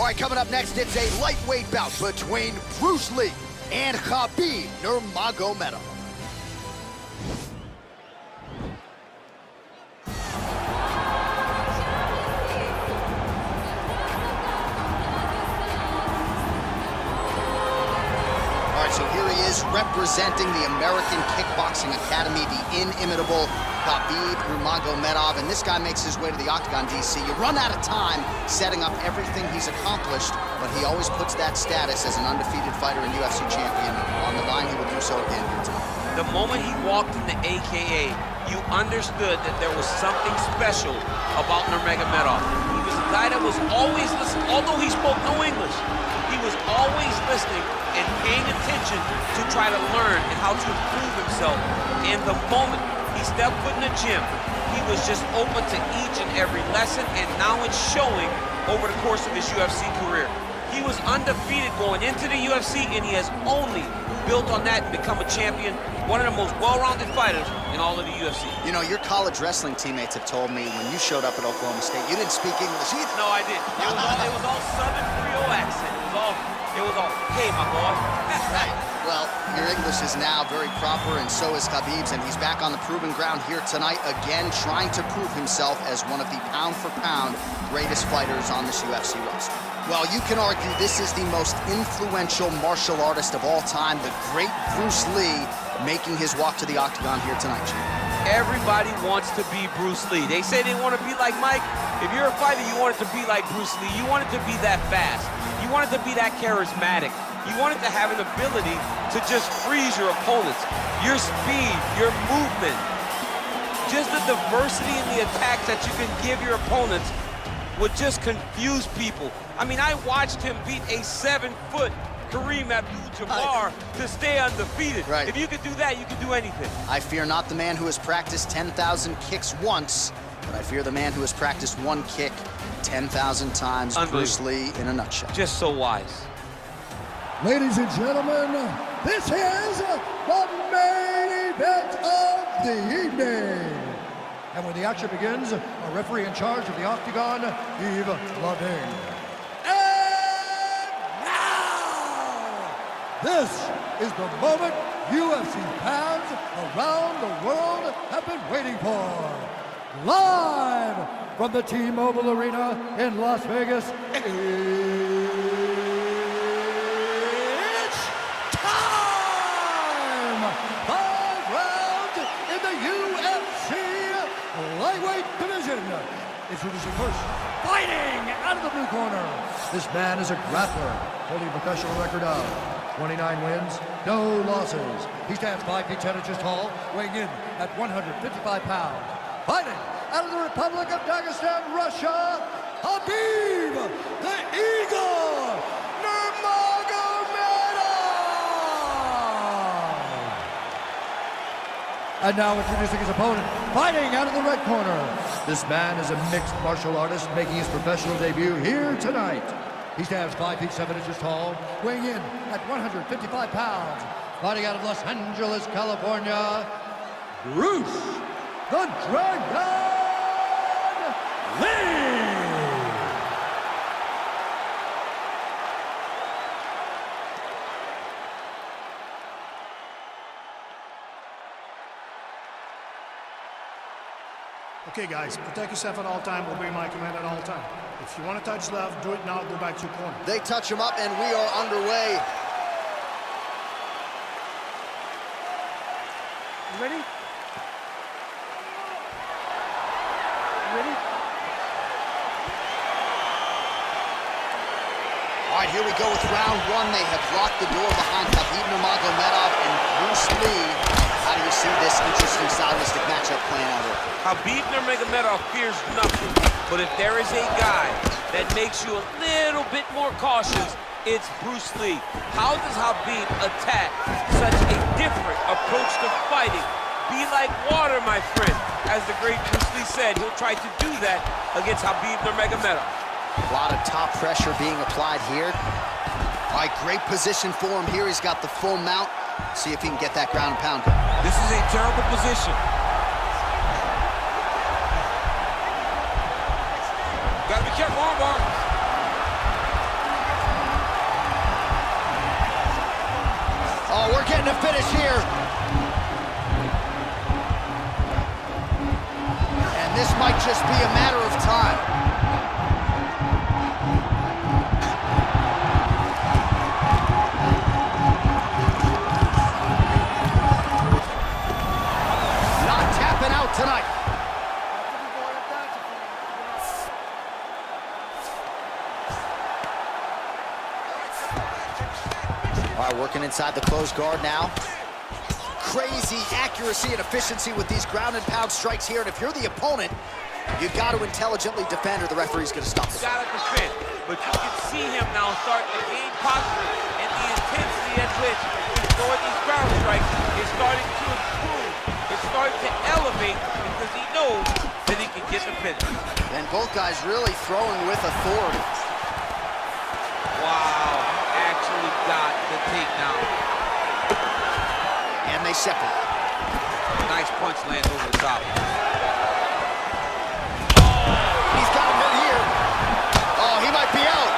All right, coming up next, it's a lightweight bout between Bruce Lee and Khabib Nurmagomedov. All right, so here he is representing the American Kickboxing Academy, the inimitable Khabib Nurmagomedov, and this guy makes his way to the octagon, DC. You run out of time setting up everything he's accomplished, but he always puts that status as an undefeated fighter and UFC champion on the line. He will do so again here tonight. The moment he walked in the AKA, you understood that there was something special about Nurmagomedov. He was a guy that was always listening, although he spoke no English. He was always listening and paying attention to try to learn and how to improve himself. And the moment he stepped foot in the gym, he was just open to each and every lesson, and now it's showing over the course of his UFC career. He was undefeated going into the UFC, and he has only built on that and become a champion, one of the most well-rounded fighters in all of the UFC. You know, your college wrestling teammates have told me when you showed up at Oklahoma State, you didn't speak English either. No, I didn't. It was all Southern Creole accent. It was all, hey, my boy. Right. Well, your English is now very proper, and so is Khabib's, and he's back on the proving ground here tonight, again trying to prove himself as one of the pound-for-pound greatest fighters on this UFC roster. Well, you can argue this is the most influential martial artist of all time, the great Bruce Lee, making his walk to the octagon here tonight, Jim. Everybody wants to be Bruce Lee. They say they want to be like Mike. If you're a fighter, you want it to be like Bruce Lee. You want it to be that fast. You want it to be that charismatic. You want it to have an ability to just freeze your opponents. Your speed, your movement, just the diversity in the attacks that you can give your opponents would just confuse people. I mean, I watched him beat a 7-foot Kareem Abdul-Jabbar to stay undefeated. Right. If you could do that, you could do anything. I fear not the man who has practiced 10,000 kicks once, but I fear the man who has practiced one kick 10,000 times. Bruce Lee in a nutshell. Just so wise. Ladies and gentlemen, this is the main event of the evening. And when the action begins, our referee in charge of the octagon, Yves Lavigne. And now, this is the moment UFC fans around the world have been waiting for. Live from the T-Mobile Arena in Las Vegas, it's time! 5 rounds in the UFC lightweight division. Introducing first, fighting out of the blue corner. This man is a grappler, holding a professional record of 29 wins, no losses. He stands 5 feet 10 inches tall, weighing in at 155 pounds. Fighting out of the Republic of Dagestan, Russia, Khabib, the Eagle, Nurmagomedov! And now introducing his opponent, fighting out of the red corner. This man is a mixed martial artist making his professional debut here tonight. He stands 5 feet 7 inches tall, weighing in at 155 pounds. Fighting out of Los Angeles, California, Bruce the Dragon Lee! Okay, guys, protect yourself at all time. Obey my command at all time. If you want to touch left, do it now. Go back to your corner. They touch him up, and we are underway. You ready? Ready? All right, here we go with round 1. They have locked the door behind Khabib Nurmagomedov and Bruce Lee. How do you see this interesting stylistic matchup playing out here? Khabib Nurmagomedov fears nothing, but if there is a guy that makes you a little bit more cautious, it's Bruce Lee. How does Khabib attack such a different approach to fighting? Be like water, my friend. As the great Bruce Lee said, he'll try to do that against Khabib Nurmagomedov. A lot of top pressure being applied here. All right, great position for him here. He's got the full mount. See if he can get that ground and pound. This is a terrible position. Gotta be careful, armbar. finish here. And this might just be a matter of time. Not tapping out tonight. All right, working inside the closed guard now. Crazy accuracy and efficiency with these ground and pound strikes here. And if you're the opponent, you got to intelligently defend or the referee's going to stop it. Got to defend, but you can see him now starting to gain posture, and the intensity at which he's throwing these ground strikes is starting to improve. It's starting to elevate because he knows that he can get the finish. And both guys really throwing with authority. Wow, actually got the takedown. And they separate. Nice punch lands over the top. He's got him hurt here. Oh, he might be out.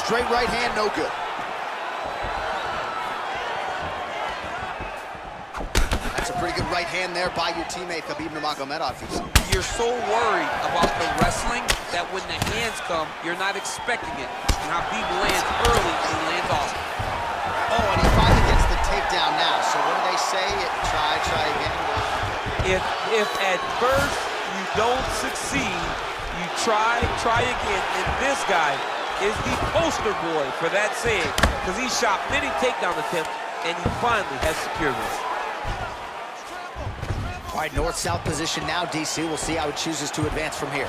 Straight right hand, no good. That's a pretty good right hand there by your teammate, Khabib Nurmagomedov. You're so worried about the wrestling that when the hands come, you're not expecting it. And Khabib lands early and he lands off. Oh, and he finally gets the takedown now. So what do they say? Try again. If at first you don't succeed, you try again. And this guy is the poster boy for that saying, because he shot many takedown attempts and he finally has secured one. All right, north-south position now, DC. We'll see how he chooses to advance from here.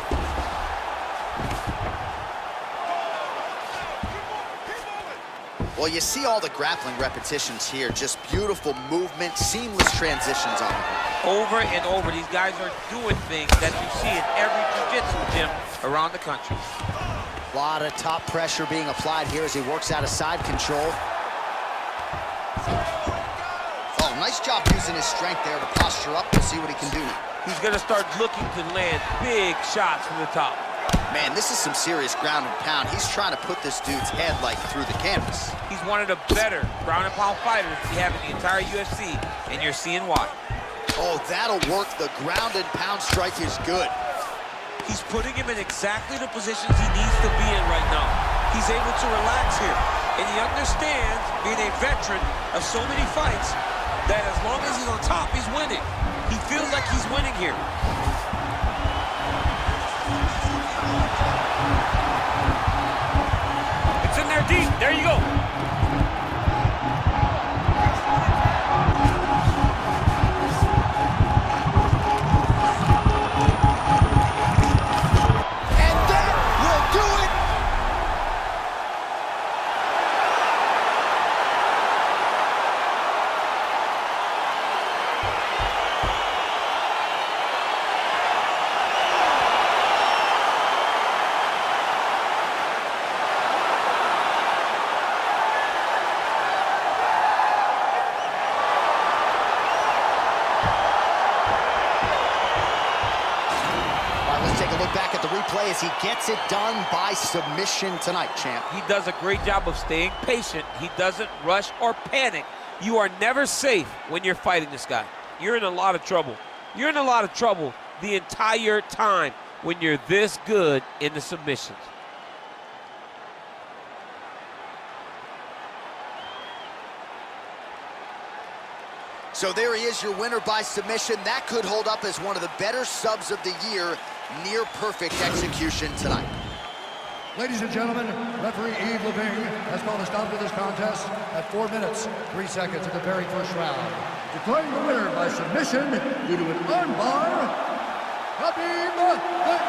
Well, you see all the grappling repetitions here. Just beautiful movement, seamless transitions on it. Over and over, these guys are doing things that you see in every jiu-jitsu gym around the country. A lot of top pressure being applied here as he works out of side control. Oh, nice job using his strength there to posture up. We'll see what he can do now. He's going to start looking to land big shots from the top. Man, this is some serious ground and pound. He's trying to put this dude's head, like, through the canvas. He's one of the better ground and pound fighters we have in the entire UFC, and you're seeing why. Oh, that'll work. The ground and pound strike is good. He's putting him in exactly the positions he needs to be in right now. He's able to relax here, and he understands, being a veteran of so many fights, that as long as he's on top, he's winning. He feels like he's winning here. It's in there deep. There you go. Back at the replay as he gets it done by submission tonight, champ. He does a great job of staying patient. He doesn't rush or panic. You are never safe when you're fighting this guy. You're in a lot of trouble. You're in a lot of trouble the entire time when you're this good in the submissions. So there he is, your winner by submission. That could hold up as one of the better subs of the year. Near perfect execution tonight. Ladies and gentlemen, referee Yves Levine has called a stop to this contest at 4 minutes, 3 seconds of the very first round. Declaring the winner by submission due to an armbar, Khabib the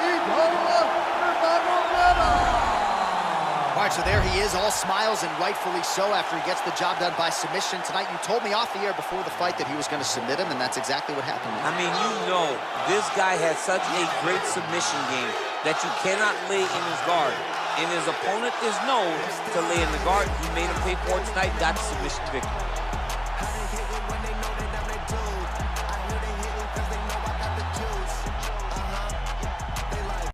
Eagle Nurmagomedov. All right, so there he is, all smiles, and rightfully so after he gets the job done by submission tonight. You told me off the air before the fight that he was going to submit him, and that's exactly what happened. I mean, you know, this guy has such a great submission game that you cannot lay in his guard. And his opponent is known to lay in the guard. He made him pay for it tonight, got the submission victory.